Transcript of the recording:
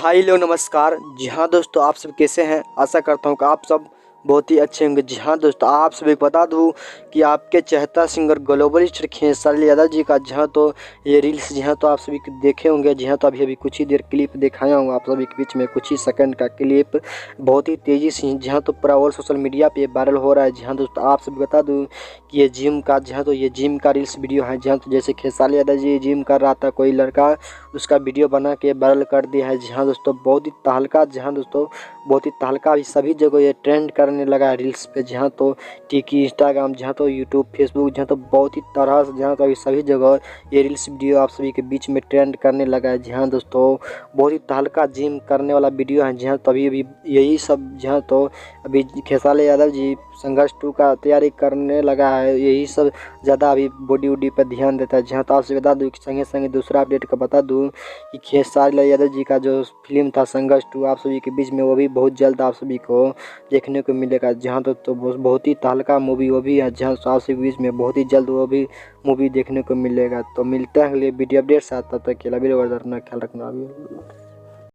हाय लो नमस्कार। जी हाँ दोस्तों, आप सब कैसे हैं? आशा करता हूँ कि आप सब बहुत ही अच्छे होंगे। जी हाँ दोस्तों, आप सभी बता दूँ कि आपके चहेता singer global star Khesari Yadav ji का जी हाँ तो ये रील्स जी हाँ तो आप सभी देखे होंगे। जी हाँ तो अभी कुछ ही देर क्लिप दिखाया हूँ आप सभी के बीच में, कुछ ही सेकंड का क्लिप बहुत ही तेज़ी से जी हाँ तो पूरा और सोशल मीडिया पे वायरल हो रहा है। जी हाँ दोस्तों, आप सभी बता दूँ कि ये जिम का जी हाँ तो ये जिम का रील्स वीडियो है। जी हाँ तो जैसे खेसारी यादव जी जिम कर रहा था, कोई लड़का उसका वीडियो बना के वायरल कर दिया है। जी हाँ दोस्तों, बहुत ही तहलका जी हाँ दोस्तों बहुत ही तहलका अभी सभी जगह ये ट्रेंड करने लगा है रील्स पे। जी हाँ तो टिकी इंस्टाग्राम जी हाँ तो यूट्यूब फेसबुक जी हाँ तो बहुत ही तरह से जी हाँ तो अभी सभी जगह ये रील्स वीडियो आप सभी के बीच में ट्रेंड करने लगा है। जी हाँ दोस्तों, बहुत ही तहलका जिम करने वाला वीडियो है। जी हाँ तो अभी यही सब जी हाँ तो अभी खेसारी यादव जी संघर्ष 2 का तैयारी करने लगा है। यही सब ज़्यादा अभी बॉडी वॉडी पर ध्यान देता है। जी हाँ तो आपसे बता दूँ कि संगे संगे दूसरा अपडेट का बता दूँ कि खेसारी यादव जी का जो फिल्म था संघर्ष 2 आप सभी के बीच में, वो भी बहुत जल्द आप सभी को देखने को मिलेगा। जहाँ तो बहुत ही तहलका मूवी वो भी है। जहाँ आप सभी के बीच में बहुत ही जल्द वो भी मूवी देखने को मिलेगा। तो मिलते हैं अगले वीडियो अपडेट साथ, तब तक के लिए अपना ख्याल रखना।